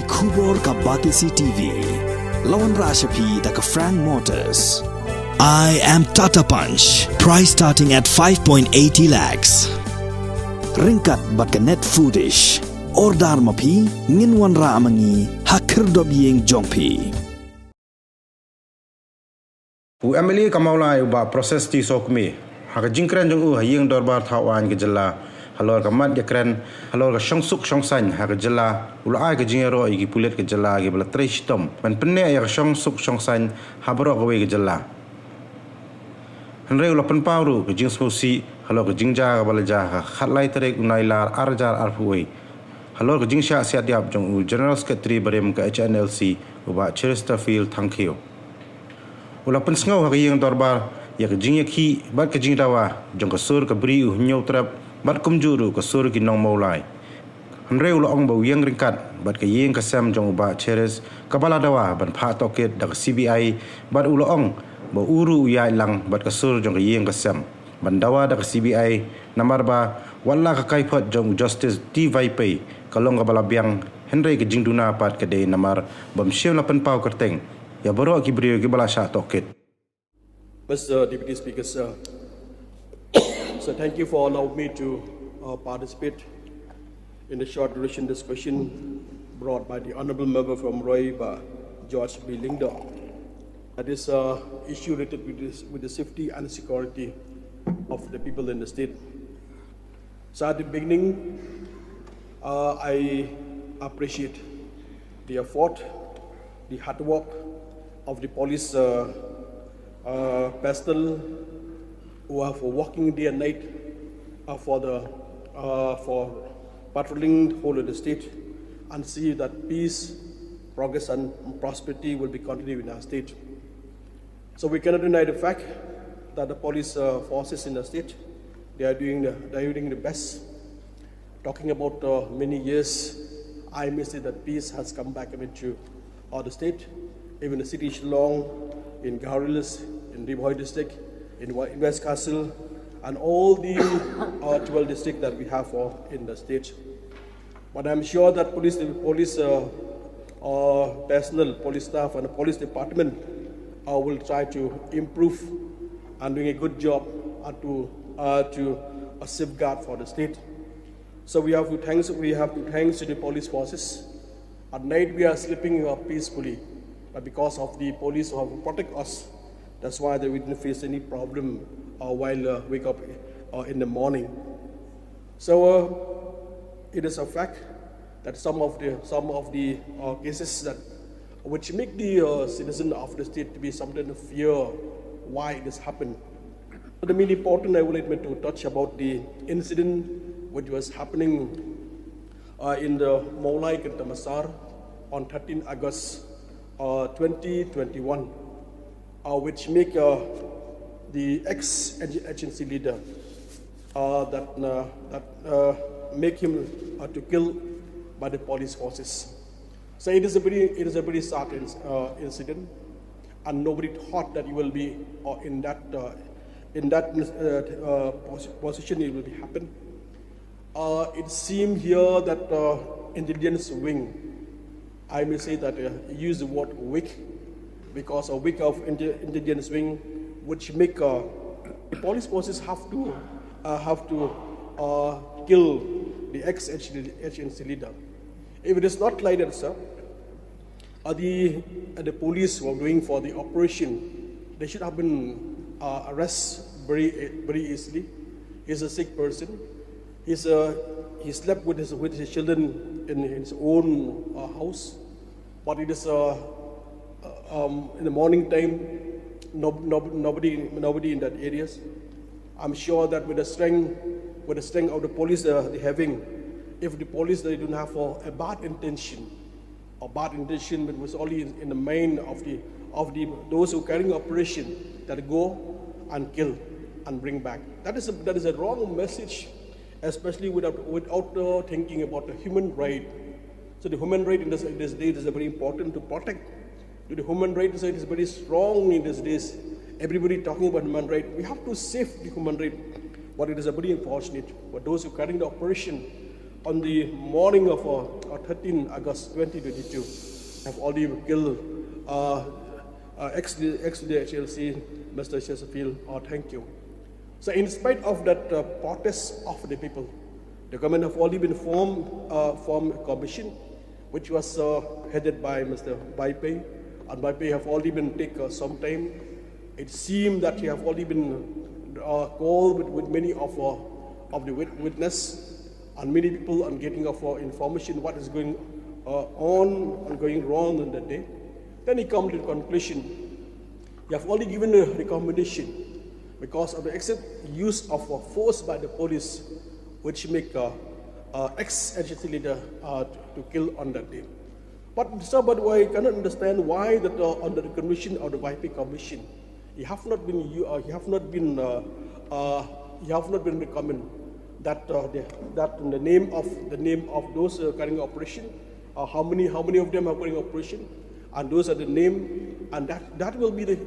Kubor ka Batisi TV. Lawan Rashapi da ka Frank Motors. I am Tata Punch. Price starting at 5.80 lakhs. Ringkat bat ka net foodish. Ordar mapi nginwan ra amangi hakir dob Ïeng jongpi. U Emily kamaula ba proses ti sokmi. Haka jingkren jong u Ïeng dorbar thawan ke jela. Halor ka mat yakren halor ka shongsuk shongsan haka jela ulai ka jingero igi pulet ke jela gi bala trishtom man penne ya shongsuk shongsan habro ka we ke jela. Henry ula penpauru ke jing smosi halor ka jingja ka bala ja khatlai terek unai lar arjar arfuwe. Halor ka jingsha siat diap jong u General Secretary barem ka HNLC uba Chesterfield thankyo. Ula pensngau haka Ïeng dorbar ya ka jing yakhi bat ka jing dawa jong ka sur ka bri u nyau trap bat kumjuru ka sur ki nong maulai. Henry ula ong ba Ïeng ringkat bat ka Ïeng ka sam jong uba Cheres ka bala dawa ban pha Tohkit da ka CBI bat ula ong ba uru ya lang bat ka sur jong ka Ïeng ka sam ban dawa da ka CBI namar ba wala ka kaipot jong justice di vaipai kalong ka bala biang Henry ka jingduna pat ka de namar bam siam la penpau kerteng ya baro ki brio ki bala sha Tohkit. Mr. Deputy Speaker, sir. So thank you for allowing me to participate in the short duration discussion brought by the Honourable Member from Roy, George B. Lingdon. That is issue related with the safety and security of the people in the state. So at the beginning, I appreciate the effort, the hard work of the police personnel who are working day and night for patrolling the whole of the state and see that peace, progress and prosperity will be continued in our state. So we cannot deny the fact that the police forces in the state, they are doing the best. Talking about many years, I may say that peace has come back into the state, even the city Shillong, in Garilis, in Riboy district, in West Castle, and all the 12 districts that we have in the state. But I'm sure that police personnel, police staff, and the police department will try to improve and doing a good job to safeguard for the state. So we have to thank the police forces. At night we are sleeping peacefully, but because of the police who have to protect us, that's why they didn't face any problem while wake up in the morning. So it is a fact that some of the cases that which make the citizen of the state to be something to fear why it has happened. But the main important I would like to touch about the incident which was happening in the Maulai Tamasar on 13 August 2021. Which make the ex-agency leader make him to kill by the police forces. So it is a very sad incident, and nobody thought that he will be in that position. It will be happen. It seemed here that intelligence wing, I may say that use the word weak, because a week of intelligence wing, which make the police forces have to kill the ex-agency leader. If it is not like that, sir, the police who are doing for the operation, they should have been arrested very easily. He's a sick person. He slept with his children in his own house, but it is in the morning time, nobody in that areas. I'm sure that with the strength of the police they're having, if the police they don't have a bad intention, but it was only in the mind of those who carrying operation that go and kill and bring back. That is a wrong message, especially without thinking about the human right. So the human right in this day is very important to protect. The human right is very strong in these days. Everybody talking about human right. We have to save the human right, but it is very unfortunate for those who carrying the operation on the morning of 13 August 2022, have already killed ex-HLC, Mr. Chesterfield, thank you. So in spite of that protest of the people, the government have already been formed a commission, which was headed by Mr. Baipe, and Baipe have already been taken some time. It seemed that he have already been called with many of the witness and many people on getting of information what is going on and going wrong in that day. Then he come to the conclusion. You have already given a recommendation because of the excessive use of force by the police, which make ex-agency leader to kill on that day. But I cannot understand why that under the commission or the YP commission, you have not been recommended that that in the name of those carrying operation, how many of them are carrying operation, and those are the name, and that will be the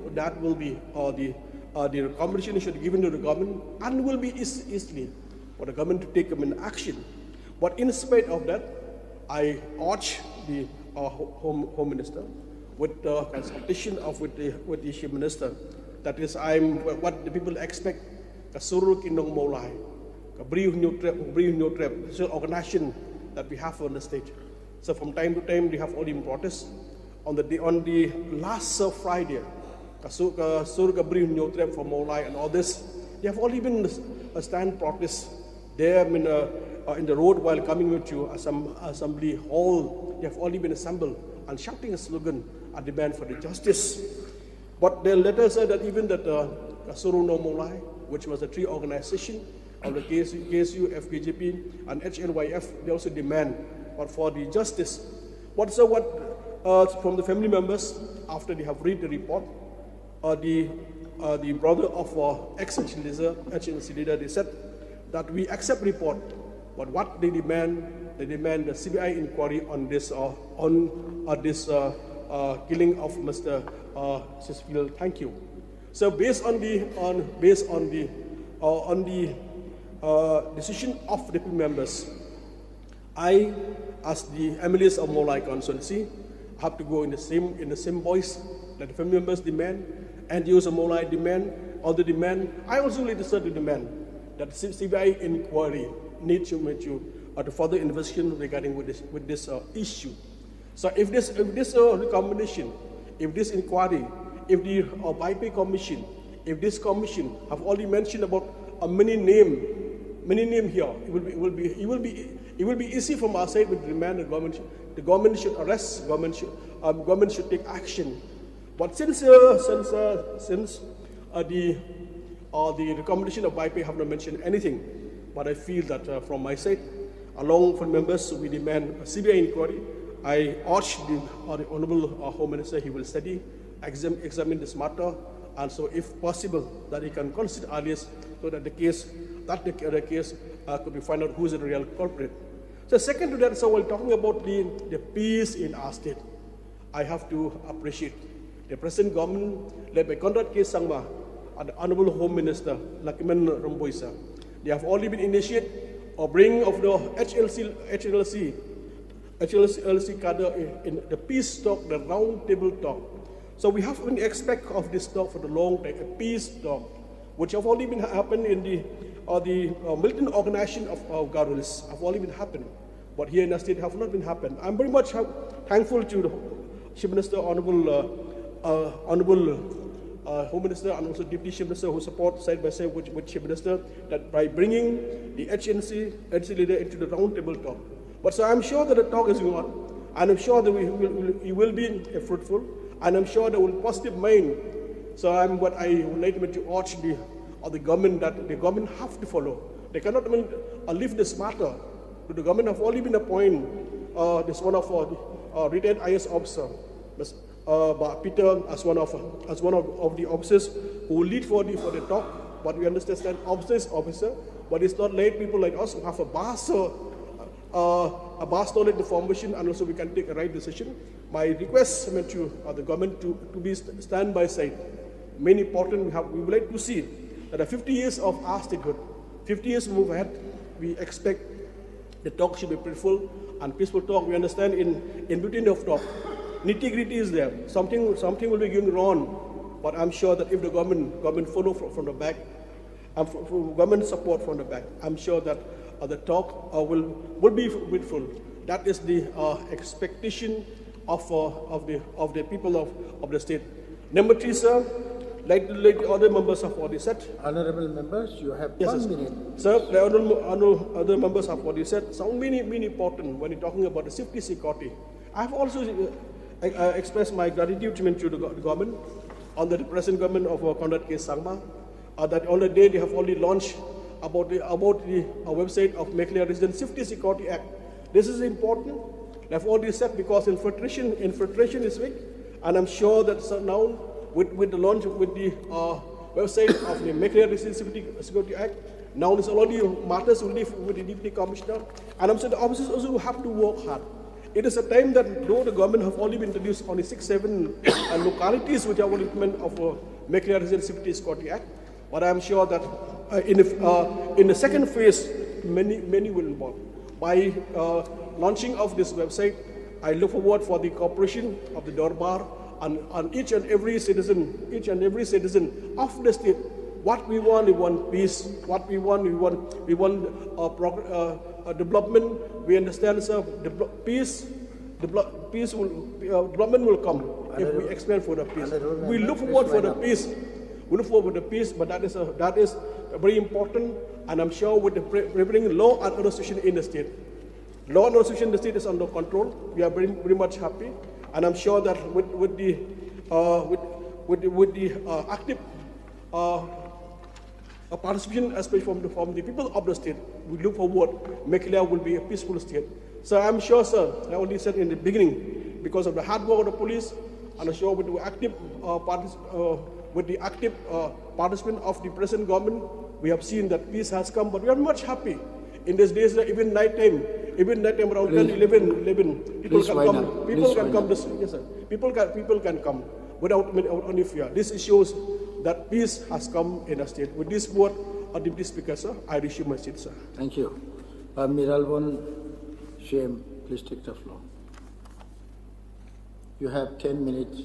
recommendation should be given to the government, and will be easily for the government to take an action. But in spite of that, I urge the Home Minister with consultation with the Chief Minister, that is what the people expect. Kasuru kinong molai, kabriu new trap, so organization that we have on the state. So from time to time, we have all in protest. On the last Friday, kasur kabriu new trap for molai and all this, they have already been a stand protest there in the road while coming to assembly hall. They have already been assembled and shouting a slogan, a demand for the justice. But the letter said that even that Kasuru no Molai, which was the three organization of the KSU, FKJP, and HNYF, they also demand for the justice. But so from the family members, after they have read the report, the brother of ex-HNC leader, they said that we accept report, but what they demand the CBI inquiry on this killing of Mr. Chesterfield. Thank you. So based on the decision of the members, I, as the MLAs of Molai constituency, have to go in the same voice that the family members demand, and NGOs of Molai demand, or the demand. I also registered the demand that CBI inquiry needs to further investigation regarding with this issue. So if this recommendation, if this inquiry, if the YP commission, if this commission have already mentioned about many name here, it will be easy from our side with demand the government should arrest, government should take action. But since the recommendation of YP have not mentioned anything, but I feel that from my side, along with members, we demand a CBI inquiry. I urge the Honorable Home Minister, he will study, examine this matter, and so if possible, that he can consider earliest so that the case could be found out who is the real culprit. So second to that, so while talking about the peace in our state, I have to appreciate the present government led by Conrad K. Sangma and the Honorable Home Minister, Lakiman Ramboisa. They have already been initiated or bringing of the HLC cadre in the peace talk, the round table talk. So we have been expect of this talk for the long time, a peace talk, which have already been happened in the militant organization of guerrillas have already been happening, but here in the state have not been happened. I'm very much thankful to the Chief Minister, Honorable Home Minister, and also Deputy Chief Minister who support side by side with Chief Minister, that by bringing the HNC leader into the round table talk. But so I'm sure that the talk is going on, and I'm sure that it will be fruitful, and I'm sure there will be positive mind. So I would like to urge the government that the government have to follow. They cannot leave this matter. The government have already been appointed this one of retired IS officer, Peter, as one of the officers who will lead for the talk. But we understand that officer, but it's not late people like us who have a vast knowledge information, and also we can take a right decision. My request to the government to be stand by side. Main important, we would like to see that 50 years of our statehood, 50 years move ahead, we expect The talk should be peaceful and peaceful talk. We understand in between of talk, nitty-gritty is there. Something will be going wrong, but I'm sure that if the government follow from the back, and government support from the back, I'm sure that the talk will be fruitful. That is the expectation of the people of the state. Number 3, sir, like the other members have already said. Honorable members, you have Yes, 1 sir. minute. Sir, the other members have already said something really important when you're talking about the safety security. I've also expressed my gratitude to the government, on the present government of Conrad K. Sangma, that on the day they have already launched about the website of Meghalaya Resident Safety Security Act. This is important. I've already said because infiltration is weak, and I'm sure that now with the launch with the website of the Meghalaya Resident Security Act, now this already matters with the Deputy Commissioner, and I'm sure the officers also have to work hard. It is a time that though the government have only introduced only 6-7 localities which are will implement of Meghalaya Resident Safety Security Act, but I'm sure that in the second phase, many will involve. By launching of this website, I look forward for the cooperation of the Darbar and each and every citizen of the state. What we want peace. What we want development. We understand, sir. Development will come if we expand for the peace. We look forward for the peace. We look forward to the peace, but that is very important, and I'm sure with the prevailing law and order situation in the state. Law and order situation in the state is under control. We are very much happy, and I'm sure that with the active participation, especially from the people of the state, we look forward. Meghalaya will be a peaceful state. So I'm sure, sir, I already said in the beginning, because of the hard work of the police, and I'm sure with the active participation of the present government, we have seen that peace has come, but we are much happy. In these days, even night time around 10, 11, people can come. People can come. Yes, sir. People can come without any fear. This shows that peace has come in the state. With this word, Deputy Speaker, sir, I resume my seat, sir. Thank you. Miralwan Shem, please take the floor. You have 10 minutes.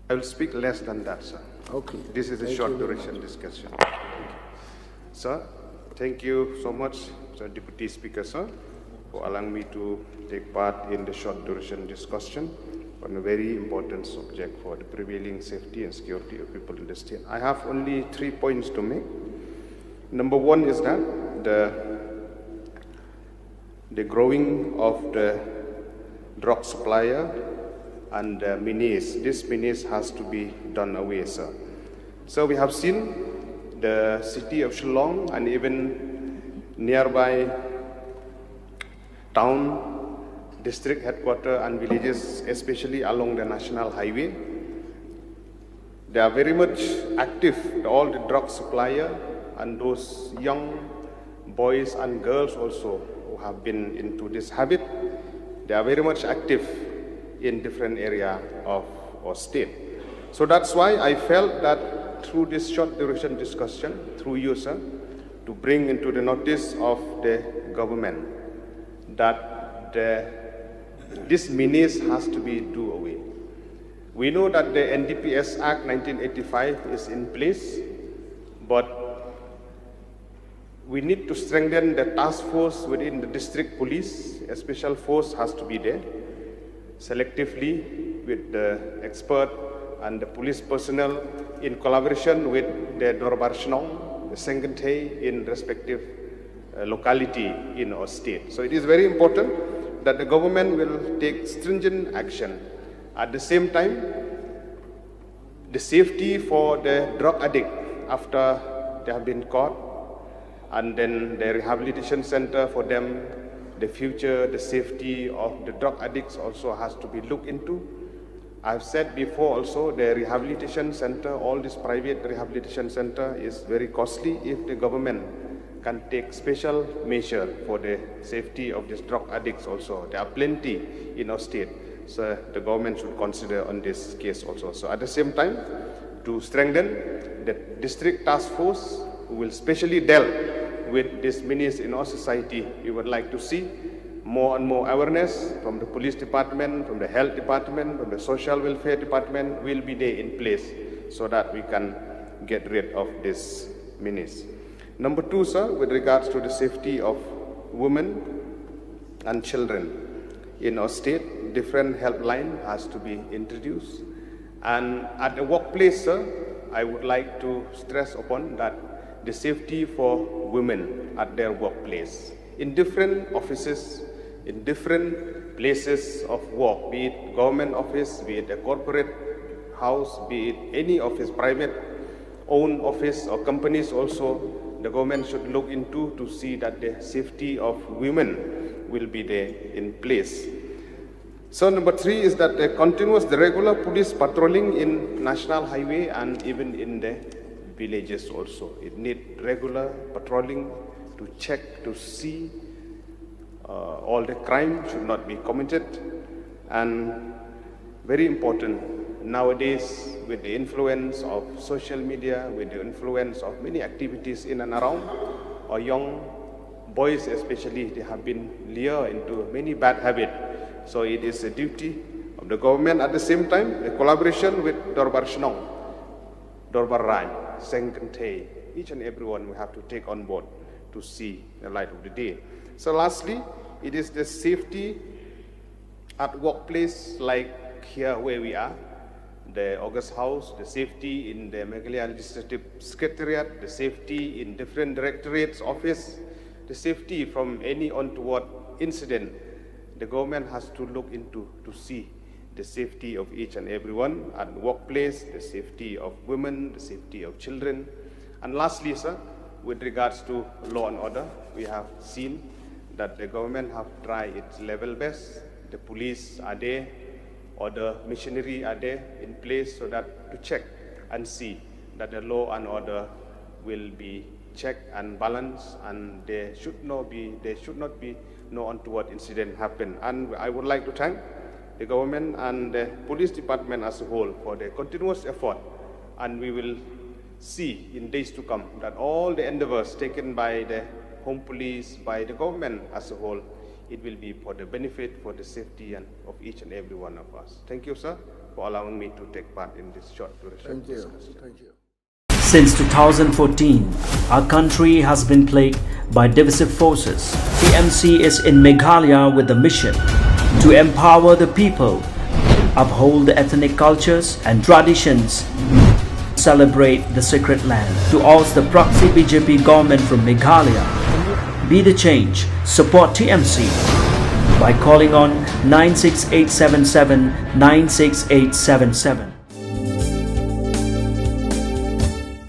I will speak less than that, sir. Okay. This is a short duration discussion. Sir, thank you so much, Sir Deputy Speaker, sir, for allowing me to take part in the short duration discussion on a very important subject for the prevailing safety and security of people in the state. I have only 3 points to make. Number 1 is that the growing of the drug supplier and menace. This menace has to be done away, sir. So we have seen the city of Shillong and even nearby town, district headquarters and villages, especially along the national highway. They are very much active, all the drug supplier and those young boys and girls also who have been into this habit. They are very much active in different area of our state. So that's why I felt that through this short duration discussion, through you, sir, to bring into the notice of the government that this menace has to be do away. We know that the NDPS Act 1985 is in place, but we need to strengthen the task force within the district police. A special force has to be there, selectively with the expert and the police personnel in collaboration with the Dorbar Shnong, the Sengente in respective locality in our state. So it is very important that the government will take stringent action. At the same time, the safety for the drug addict after they have been caught, and then the rehabilitation center for them, the future, the safety of the drug addicts also has to be looked into. I've said before also, the rehabilitation center, all this private rehabilitation center is very costly. If the government can take special measure for the safety of these drug addicts also, there are plenty in our state. So the government should consider on this case also. So at the same time, to strengthen the district task force who will specially deal with this menace in our society, we would like to see more and more awareness from the police department, from the health department, from the social welfare department will be there in place so that we can get rid of this menace. Number two, sir, with regards to the safety of women and children in our state, different helpline has to be introduced. And at the workplace, sir, I would like to stress upon that the safety for women at their workplace, in different offices, in different places of work, be it government office, be it a corporate house, be it any office, private owned office or companies also, the government should look into to see that the safety of women will be there in place. So number three is that the regular police patrolling in national highway and even in the villages also. It needs regular patrolling to check, to see all the crime should not be committed. And very important, nowadays with the influence of social media, with the influence of many activities in and around, our young boys especially, they have been lured into many bad habits. So it is a duty of the government at the same time, the collaboration with Dorbar Shnong, Dorbar Rai, Sengkante, each and everyone we have to take on board to see the light of the day. So lastly, it is the safety at workplace like here where we are, the August House, the safety in the Meghalaya Legislative Secretariat, the safety in different directorates office, the safety from any untoward incident. The government has to look into to see the safety of each and everyone at the workplace, the safety of women, the safety of children. And lastly, sir, with regards to law and order, we have seen that the government have tried its level best. The police are there, or the machinery are there in place so that to check and see that the law and order will be checked and balanced, and there should not be no untoward incident happen. And I would like to thank the government and the police department as a whole for their continuous effort. And we will see in days to come that all the endeavors taken by the home police, by the government as a whole, it will be for the benefit, for the safety and of each and every one of us. Thank you, sir, for allowing me to take part in this short duration. Thank you. Discussion. Thank you. Since 2014, our country has been plagued by divisive forces. TMC is in Meghalaya with the mission to empower the people, uphold the ethnic cultures and traditions, celebrate the sacred land. To oust the proxy BJP government from Meghalaya, be the change, support TMC by calling on 96877 96877.